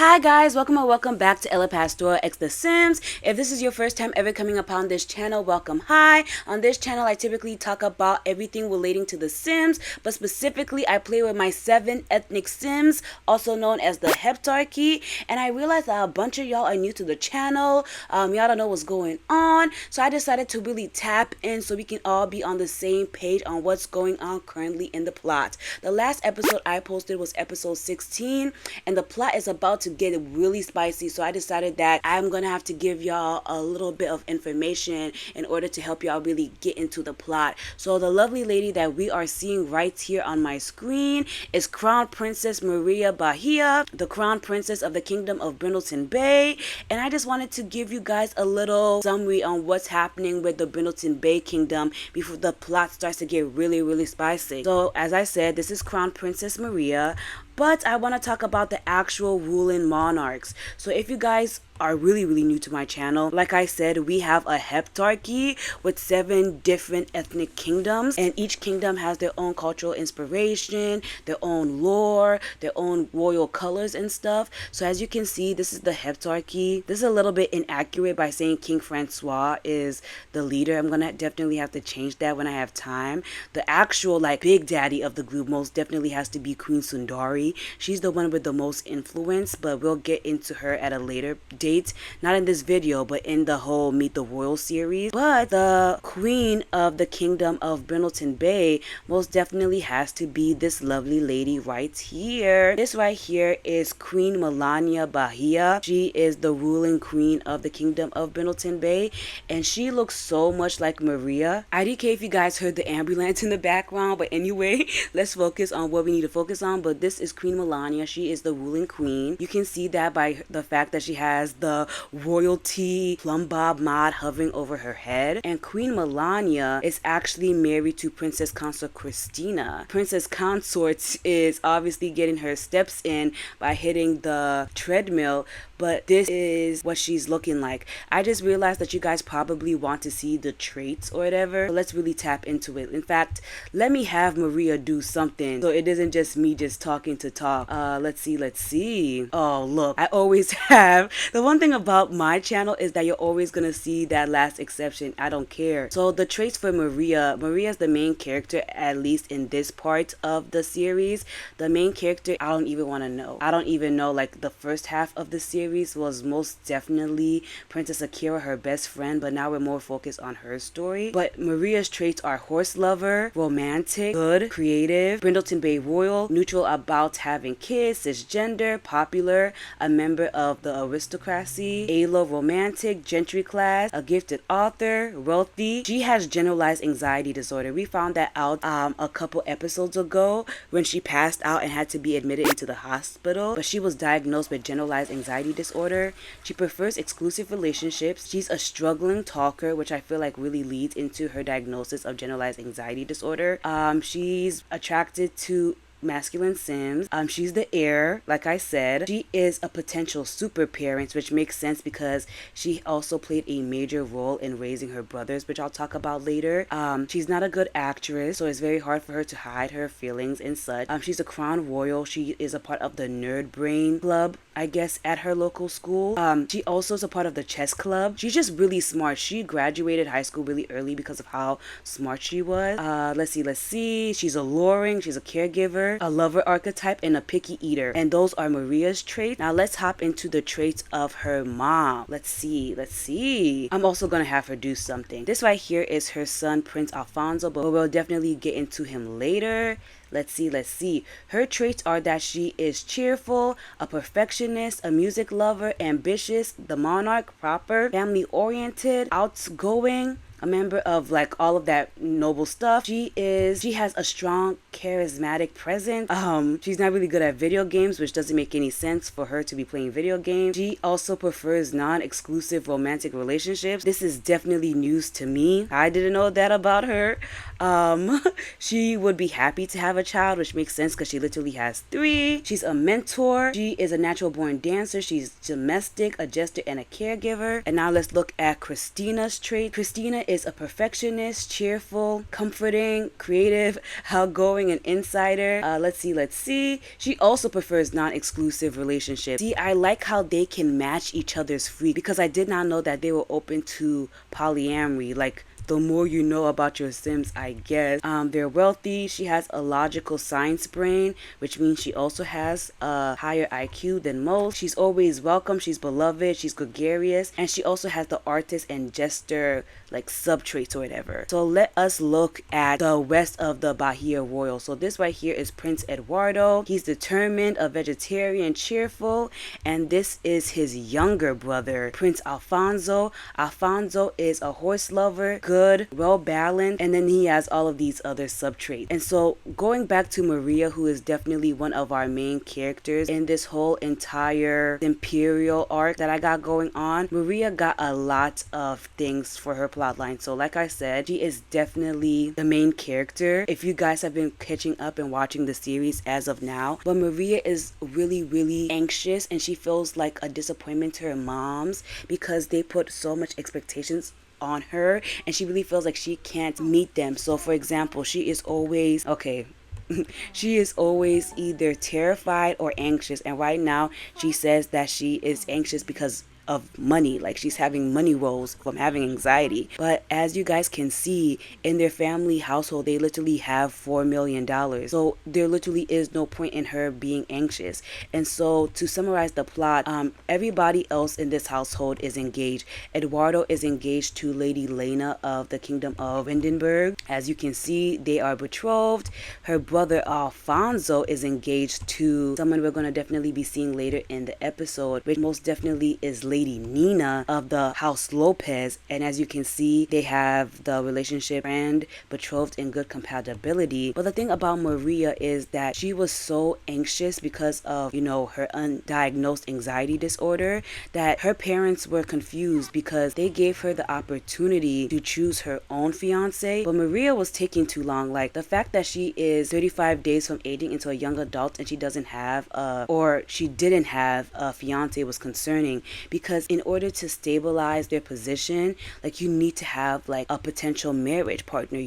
Hi guys, welcome or welcome back to Ella Pastor X The Sims. If this is your first time ever coming upon this channel, welcome. Hi. On this channel, I typically talk about everything relating to The Sims, but specifically, I play with my 7 ethnic Sims, also known as the Heptarchy. And I realized that a bunch of y'all are new to the channel. Y'all don't know what's going on, so I decided to really tap in so we can all be on the same page on what's going on currently in the plot. The last episode I posted was episode 16, and the plot is about to get really spicy, so I decided that I'm gonna have to give y'all a little bit of information in order to help y'all really get into the plot. So the lovely lady that we are seeing right here on my screen is Crown Princess Maria Bahia, the Crown Princess of the Kingdom of Brindelton Bay, and I just wanted to give you guys a little summary on what's happening with the Brindelton Bay Kingdom before the plot starts to get really spicy. So as I said, this is Crown Princess Maria, but I want to talk about the actual ruling monarchs. So if you guys are really new to my channel, like I said, we have a heptarchy with 7 different ethnic kingdoms, and each kingdom has their own cultural inspiration, their own lore, their own royal colors and stuff. So as you can see, this is the heptarchy. This is a little bit inaccurate by saying King Francois is the leader. I'm gonna definitely have to change that when I have time. The actual big daddy of the group most definitely has to be Queen Sundari. She's the one with the most influence, but we'll get into her at a later date. Not in this video, but in the whole Meet the Royal series. But the queen of the kingdom of Brindelton Bay most definitely has to be this lovely lady right here. This right here is Queen Melania Bahia. She is the ruling queen of the kingdom of Brindelton Bay, and she looks so much like Maria. IDK if you guys heard the ambulance in the background, but anyway, let's focus on what we need to focus on. But this is Queen Melania. She is the ruling queen. You can see that by the fact that she has the royalty plumb bob mod hovering over her head. And Queen Melania is actually married to Princess Consort Christina. Princess Consort is obviously getting her steps in by hitting the treadmill, but this is what she's looking like. I just realized that you guys probably want to see the traits or whatever. So let's really tap into it. In fact, let me have Maria do something so it isn't just me just talking to talk. Let's see. Oh, look, I always have. The one thing about my channel is that you're always gonna see that last exception. I don't care. So the traits for Maria is the main character, at least in this part of the series. The main character, I don't even want to know. I don't even know. Like, the first half of the series was most definitely Princess Akira, her best friend, but now we're more focused on her story. But Maria's traits are horse lover, romantic, good, creative, Brindelton Bay Royal, neutral about having kids, cisgender, popular, a member of the aristocracy, ALO romantic, gentry class, a gifted author, wealthy. She has generalized anxiety disorder. We found that out a couple episodes ago when she passed out and had to be admitted into the hospital, but she was diagnosed with generalized anxiety disorder. She prefers exclusive relationships. She's a struggling talker, which I feel like really leads into her diagnosis of generalized anxiety disorder. She's attracted to masculine Sims. She's the heir, like I said. She is a potential super parent, which makes sense because she also played a major role in raising her brothers, which I'll talk about later. She's not a good actress, so it's very hard for her to hide her feelings and such. She's a crown royal. She is a part of the Nerd Brain Club, I guess, at her local school. She also is a part of the chess club. She's just really smart. She graduated high school really early because of how smart she was. Let's see. She's alluring. She's a caregiver, a lover archetype, and a picky eater. And those are Maria's traits. Now let's hop into the traits of her mom. Let's see. I'm also gonna have her do something. This right here is her son, Prince Alfonso, but we'll definitely get into him later. Let's see. Her traits are that she is cheerful, a perfectionist, a music lover, ambitious, the monarch, proper, family-oriented, outgoing, a member of all of that noble stuff. She has a strong charismatic presence. She's not really good at video games, which doesn't make any sense for her to be playing video games. She also prefers non-exclusive romantic relationships. This is definitely news to me. I didn't know that about her. She would be happy to have a child, which makes sense because she literally has 3. She's a mentor. She is a natural born dancer. She's domestic, a jester, and a caregiver. And now let's look at Christina's trait. Christina is a perfectionist, cheerful, comforting, creative, outgoing, and insider. Let's see. She also prefers non-exclusive relationships. See, I like how they can match each other's freak, because I did not know that they were open to polyamory. Like, the more you know about your Sims, I guess. They're wealthy. She has a logical science brain, which means she also has a higher IQ than most. She's always welcome. She's beloved. She's gregarious. And she also has the artist and jester like sub-traits or whatever. So let us look at the rest of the Bahia Royals. So this right here is Prince Eduardo. He's determined, a vegetarian, cheerful. And this is his younger brother, Prince Alfonso. Alfonso is a horse lover, good, well balanced, and then he has all of these other sub-traits. And so going back to Maria, who is definitely one of our main characters in this whole entire imperial arc that I got going on, Maria got a lot of things for her plotline. So like I said, she is definitely the main character if you guys have been catching up and watching the series as of now. But Maria is really anxious, and she feels like a disappointment to her moms because they put so much expectations on her, and she really feels like she can't meet them. So for example, she is always she is always either terrified or anxious, and right now she says that she is anxious because of money, like she's having money woes from having anxiety. But as you guys can see, in their family household, they literally have $4 million, so there literally is no point in her being anxious. And so to summarize the plot, everybody else in this household is engaged. Eduardo is engaged to Lady Lena of the Kingdom of Hindenburg. As you can see, they are betrothed. Her brother Alfonso is engaged to someone we're going to definitely be seeing later in the episode, which most definitely is Lady Nina of the House Lopez. And as you can see, they have the relationship and betrothed in good compatibility. But the thing about Maria is that she was so anxious because of, her undiagnosed anxiety disorder, that her parents were confused because they gave her the opportunity to choose her own fiance. But Maria was taking too long. Like, the fact that she is 35 days from aging into a young adult and she didn't have a fiance was concerning, because in order to stabilize their position, like, you need to have like a potential marriage partner,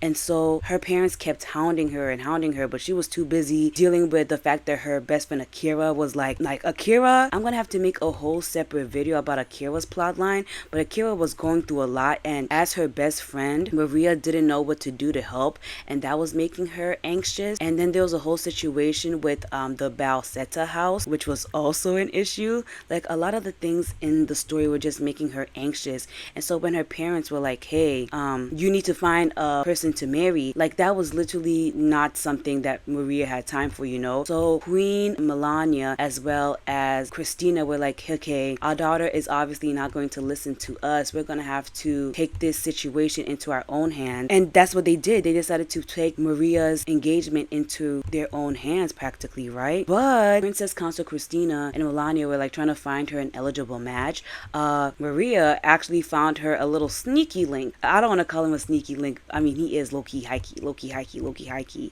and so her parents kept hounding her, but she was too busy dealing with the fact that her best friend Akira was like Akira, I'm gonna have to make a whole separate video about Akira's plotline. But Akira was going through a lot, and as her best friend, Maria didn't know what to do to help, and that was making her anxious. And then there was a whole situation with the Balsetta house, which was also an issue. Like, a lot of the things in the story were just making her anxious. And so when her parents were like, hey, you need to find a person to marry, like, that was literally not something that Maria had time for, So Queen Melania as well as Christina were like, okay, our daughter is obviously not going to listen to us. We're going to have to take this situation into our own hands. And that's what they did. They decided to take Maria's engagement into their own hands practically, right? But Princess Consort Christina and Melania were like trying to find her an eligible match. Maria actually found her a little sneaky link. I don't want to call him a sneaky link. I mean, he is low-key high-key.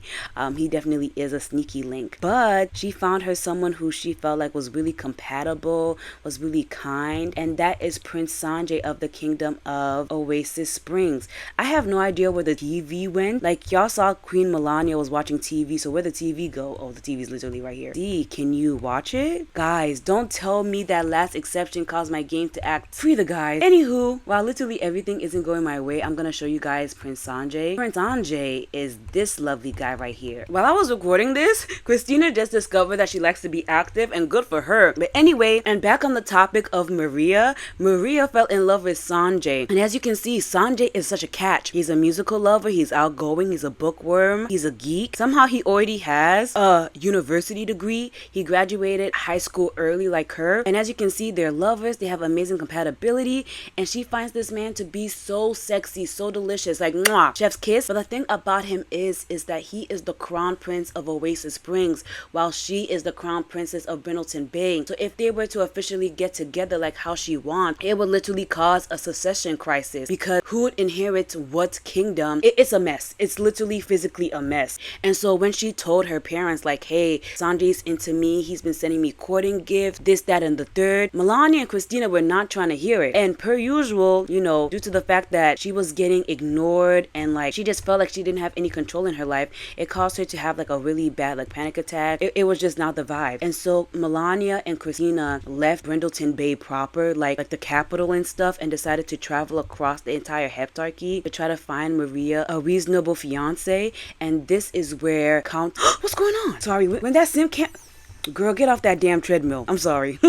He definitely is a sneaky link. But she found her someone who she felt like was really compatible, was really kind, and that is Prince Sanjay of the Kingdom of Oasis Springs. I have no idea where the TV went. Like, y'all saw Queen Melania was watching TV, so where the TV go? Oh, the TV's literally right here. See, can you watch it? Guys, don't tell me that last exception caused my game to act. Free the guys. Anywho, while literally everything isn't going my way, I'm gonna show you guys Prince Sanjay. Prince Sanjay is this lovely guy right here. While I was recording this, Christina just discovered that she likes to be active, and good for her. But anyway, and back on the topic of Maria fell in love with Sanjay. And as you can see, Sanjay is such a catch. He's a musical lover, he's outgoing, he's a bookworm, he's a geek. Somehow he already has a university degree. He graduated high school early like her. And as you can see, they're lovers, they have amazing compatibility, and she finds this man to be so sexy, so delicious, like mwah, chef's kiss. But the thing about him is that he is the crown prince of Oasis Springs, while she is the crown princess of Brindelton Bay. So if they were to officially get together like how she wants, it would literally cause a succession crisis, because who would inherit what kingdom? It's a mess. It's literally physically a mess. And so when she told her parents like, hey, Sanjay's into me, he's been sending me courting gifts, this, that, and the third, Melania and Christina were not trying to hear it. And per usual, you know, due to the fact that she was getting ignored and like she just felt like she didn't have any control in her life, it caused her to have like a really bad like panic attack. It was just not the vibe. And so Melania and Christina left Brindelton Bay proper, like the capital and stuff, and decided to travel across the entire heptarchy to try to find Maria a reasonable fiance. And this is where Count what's going on? Sorry, when that sim can't girl, get off that damn treadmill. I'm sorry.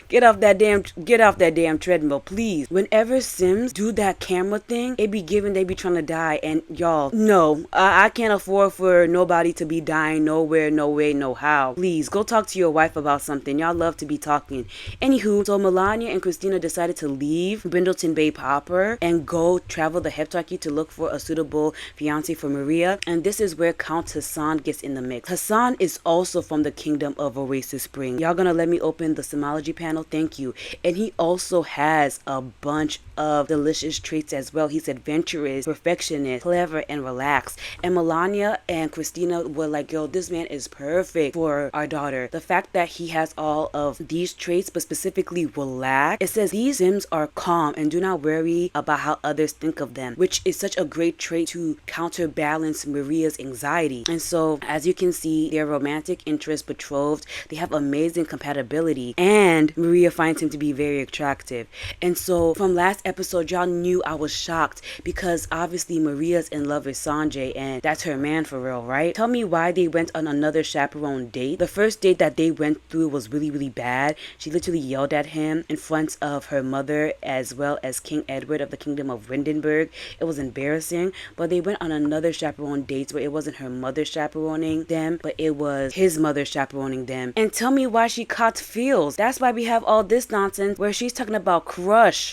Get off that damn treadmill, please. Whenever Sims do that camera thing, they be trying to die. And y'all, no, I can't afford for nobody to be dying nowhere, no way, no how. Please, go talk to your wife about something. Y'all love to be talking. Anywho, so Melania and Christina decided to leave Brindelton Bay proper and go travel the heptarchy to look for a suitable fiance for Maria. And this is where Count Hassan gets in the mix. Hassan is also from the kingdom of Oasis Spring. Y'all gonna let me open the Simology panel? Thank you. And he also has a bunch of delicious traits as well. He's adventurous, perfectionist, clever, and relaxed. And Melania and Christina were like, yo, this man is perfect for our daughter. The fact that he has all of these traits, but specifically relaxed, it says these Sims are calm and do not worry about how others think of them, which is such a great trait to counterbalance Maria's anxiety. And so, as you can see, their romantic interest, betrothed, they have amazing compatibility, and Maria finds him to be very attractive. And so from last episode, y'all knew I was shocked because obviously Maria's in love with Sanjay and that's her man for real, right? Tell me why they went on another chaperone date. The first date that they went through was really, really bad. She literally yelled at him in front of her mother as well as King Edward of the Kingdom of Windenburg. It was embarrassing, but they went on another chaperone date where it wasn't her mother chaperoning them, but it was his mother chaperoning them. And tell me why she caught feels. That's why we have all this nonsense where she's talking about crush.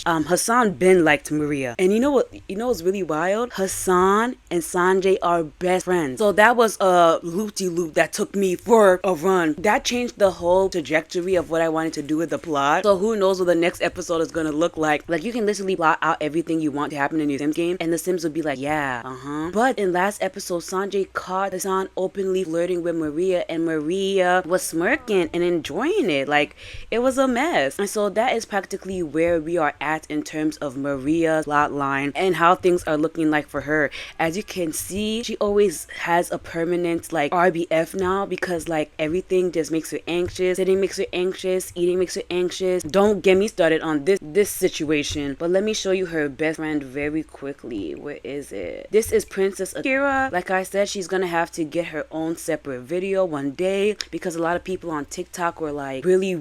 Hassan been liked Maria. And you know what's really wild? Hassan and Sanjay are best friends. So that was a loop-de-loop that took me for a run. That changed the whole trajectory of what I wanted to do with the plot. So who knows what the next episode is gonna look like. Like, you can literally plot out everything you want to happen in your Sims game and the Sims would be like, yeah, But in last episode, Sanjay caught Hassan openly flirting with Maria and Maria was smirking and enjoying it. Like, it was a mess. And so that is practically where we are at in terms of Maria's plot line and how things are looking like for her. As you can see, she always has a permanent like RBF now because like everything just makes her anxious. Sitting makes her anxious, eating makes her anxious. Don't get me started on this situation. But let me show you her best friend very quickly. Where is it? This is Princess Akira. Like I said, she's gonna have to get her own separate video one day because a lot of people on TikTok were like really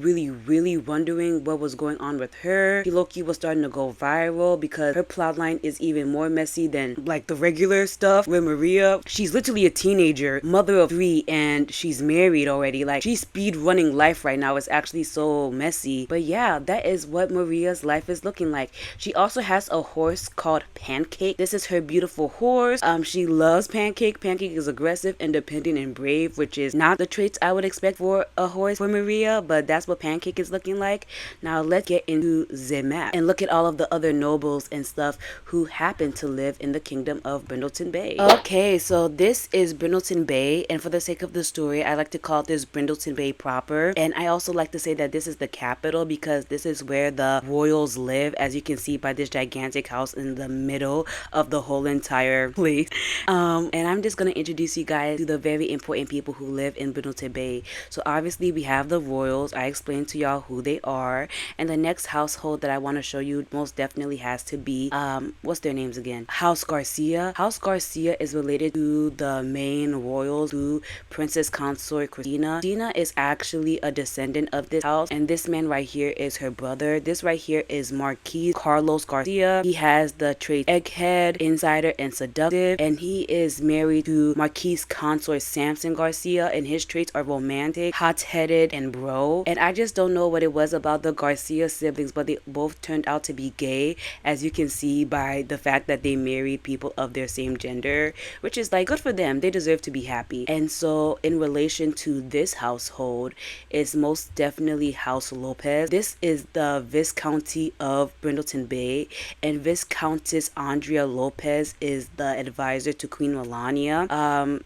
wondering what was going on with her. Loki was starting to go viral because her plotline is even more messy than like the regular stuff with Maria. She's literally a teenager, mother of 3, and she's married already. Like, she's speed running life right now. It's actually so messy. But yeah, that is what Maria's life is looking like. She also has a horse called Pancake. This is her beautiful horse. She loves Pancake. Pancake is aggressive, independent, and brave, which is not the traits I would expect for a horse for Maria, but that's what Pancake is looking like. Now let's get into the map and look at all of the other nobles and stuff who happen to live in the kingdom of Brindelton Bay. Okay, so this is Brindelton Bay, and for the sake of the story, I like to call this Brindelton Bay proper. And I also like to say that this is the capital because this is where the royals live, as you can see by this gigantic house in the middle of the whole entire place. And I'm just gonna introduce you guys to the very important people who live in Brindelton Bay. So obviously we have the royals. I explained to y'all who they are, and the next household that I want to show you most definitely has to be what's their names again? House Garcia. House Garcia is related to the main royals, to Princess Consort Christina. Christina is actually a descendant of this house, and this man right here is her brother. This right here is Marquis Carlos Garcia. He has the trait egghead, insider, and seductive, and he is married to Marquis Consort Samson Garcia, and his traits are romantic, hot-headed, and bro. And I just don't know what it was about the Garcia siblings, but they both turned out to be gay, as you can see by the fact that they married people of their same gender, which is like good for them. They deserve to be happy. And so in relation to this household, it's most definitely House Lopez. This is the Viscounty of Brindelton Bay, and Viscountess Andrea Lopez is the advisor to Queen Melania.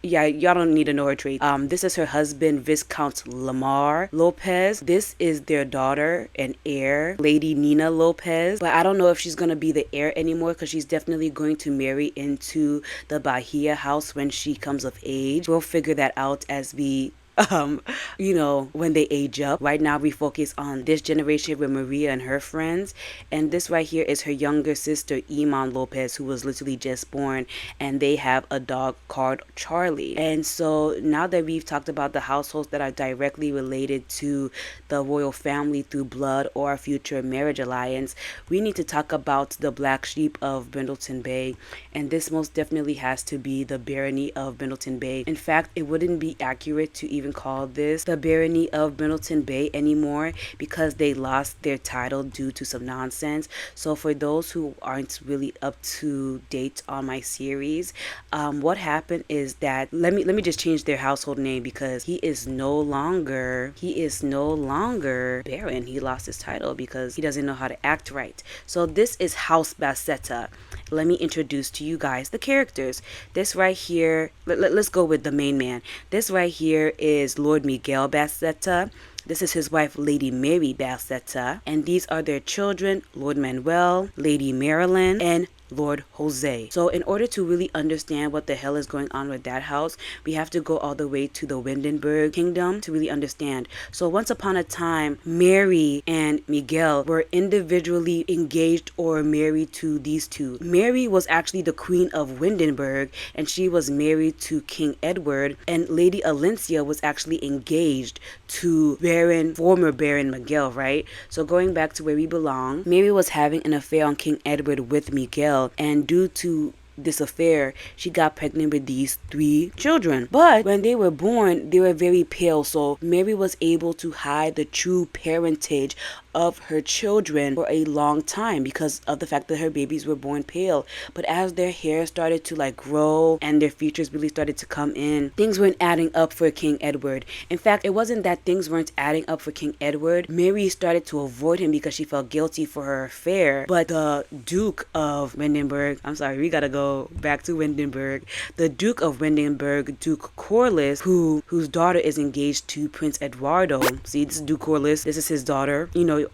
Yeah, y'all don't need to know her trait. This is her husband, Viscount Lamar Mar Lopez. This is their daughter and heir, Lady Nina Lopez. But I don't know if she's going to be the heir anymore because she's definitely going to marry into the Bahia house when she comes of age. We'll figure that out as we when they age up. Right now we focus on this generation with Maria and her friends, and this right here is her younger sister Iman Lopez, who was literally just born, and they have a dog called Charlie. And so now that we've talked about the households that are directly related to the royal family through blood or a future marriage alliance, we need to talk about the black sheep of Brindelton Bay, and this most definitely has to be the barony of Brindelton Bay. In fact, it wouldn't be accurate to even call this the barony of Brindelton Bay anymore because they lost their title due to some nonsense. So for those who aren't really up to date on my series, what happened is that let me just change their household name because he is no longer Baron. He lost his title because he doesn't know how to act right. So this is House Bassetta. Let me introduce to you guys the characters. This right here, let's go with the main man. This right here is Lord Miguel Bassetta. This is his wife, Lady Mary Bassetta. And these are their children, Lord Manuel, Lady Marilyn, and Lord Jose. So in order to really understand what the hell is going on with that house, we have to go all the way to the Windenburg kingdom to really understand. So once upon a time, Mary and Miguel were individually engaged or married to these two. Mary was actually the Queen of Windenburg, and she was married to King Edward, and Lady Alencia was actually engaged to former Baron Miguel, right? So going back to where we belong, Mary was having an affair on King Edward with Miguel, and due to this affair, she got pregnant with these 3 children. But when they were born, they were very pale, so Mary was able to hide the true parentage of her children for a long time because of the fact that her babies were born pale. But as their hair started to grow and their features really started to come in, things weren't adding up for King Edward. In fact, it wasn't that things weren't adding up for King Edward. Mary started to avoid him because she felt guilty for her affair. But the Duke of Windenburg, I'm sorry, we gotta go back to Windenburg. The Duke of Windenburg, Duke Corliss, whose daughter is engaged to Prince Eduardo. See, this is Duke Corliss. This is his daughter.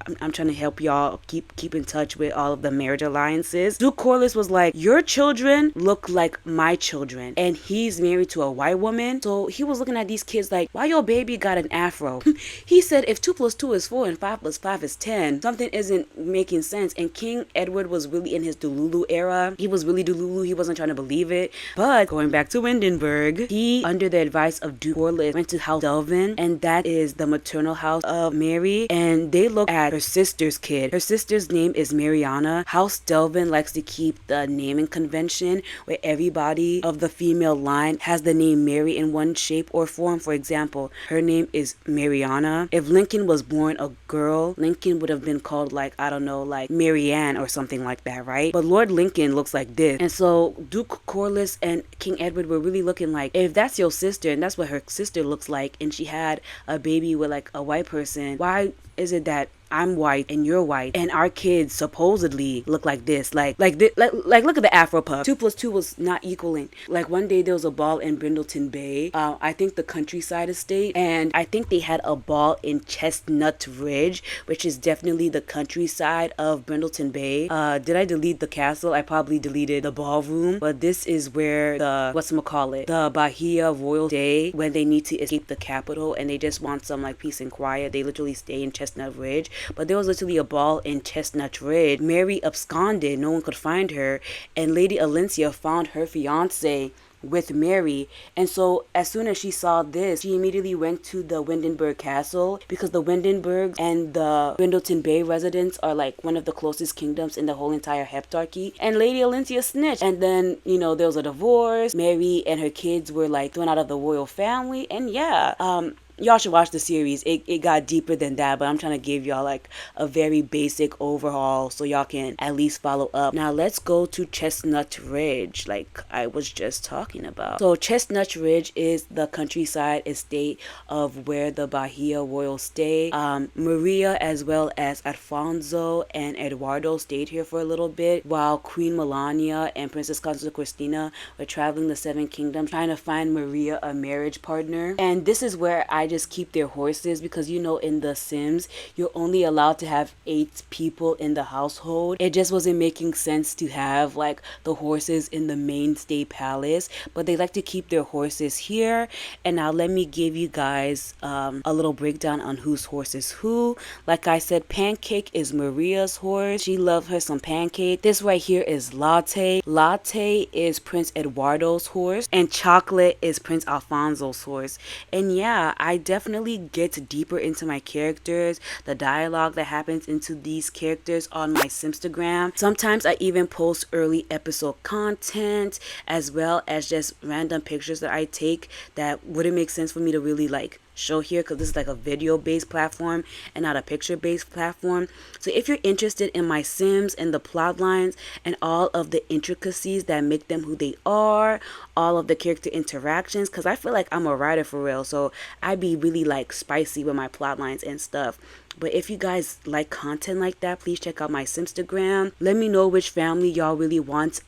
I'm trying to help y'all keep in touch with all of the marriage alliances. Duke Corliss was like, your children look like my children, and he's married to a white woman. So he was looking at these kids like, why your baby got an afro? He said, if 2 + 2 is 4 and 5 + 5 is 10, something isn't making sense. And King Edward was really in his Delulu era. He was really Delulu. He wasn't trying to believe it. But going back to Windenburg, he, under the advice of Duke Corliss, went to House Delvin, and that is the maternal house of Mary, and they looked at her sister's kid. Her sister's name is Mariana. House Delvin likes to keep the naming convention where everybody of the female line has the name Mary in one shape or form. For example, her name is Mariana. If Lincoln was born a girl, Lincoln would have been called Marianne or something like that, right? But Lord Lincoln looks like this. And so Duke Corliss and King Edward were really looking like, if that's your sister and that's what her sister looks like, and she had a baby with a white person, why is it that I'm white and you're white and our kids supposedly look like this? Like look at the Afro puff. 2 + 2 was not equaling. One day there was a ball in Brindelton Bay, I think the countryside estate, and I think they had a ball in Chestnut Ridge, which is definitely the countryside of Brindelton Bay. Did I delete the castle? I probably deleted the ballroom, but this is where the Bahia Royals stay when they need to escape the capital and they just want some peace and quiet. They literally stay in Chestnut Ridge. But there was literally a ball in Chestnut Ridge. Mary absconded, no one could find her, and Lady Alencia found her fiance with Mary. And so as soon as she saw this, she immediately went to the Windenburg castle, because the Windenburg and the Brindelton Bay residents are one of the closest kingdoms in the whole entire heptarchy. And Lady Alencia snitched, and then there was a divorce. Mary and her kids were thrown out of the royal family, and y'all should watch the series. It got deeper than that, but I'm trying to give y'all a very basic overhaul so y'all can at least follow up. Now let's go to Chestnut Ridge, like I was just talking about. So Chestnut Ridge is the countryside estate of where the Bahia Royals stay. Maria as well as Alfonso and Eduardo stayed here for a little bit, while Queen Melania and Princess Constance Christina were traveling the 7 kingdoms trying to find Maria a marriage partner. And this is where I I just keep their horses because you know in The Sims you're only allowed to have 8 people in the household. It just wasn't making sense to have like the horses in the mainstay palace, but they like to keep their horses here. And now let me give you guys a little breakdown on whose horse is who. Like I said, Pancake is Maria's horse. She loves her some pancake. This right here is Latte. Latte is Prince Eduardo's horse, and Chocolate is Prince Alfonso's horse. And yeah, I definitely get deeper into my characters, the dialogue that happens into these characters on my Simstagram. Sometimes I even post early episode content as well as just random pictures that I take that wouldn't make sense for me to really like show here because this is like a video based platform and not a picture based platform. So if you're interested in my Sims and the plot lines and all of the intricacies that make them who they are, all of the character interactions, because I feel like I'm a writer for real, so I be really like spicy with my plot lines and stuff. But if you guys like content like that, please check out my Simstagram. Let me know which family y'all really want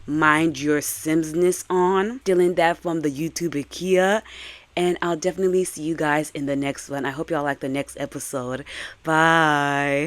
mind your Simsness on. Stealing that from the YouTuber Kia. And I'll definitely see you guys in the next one. I hope y'all like the next episode. Bye.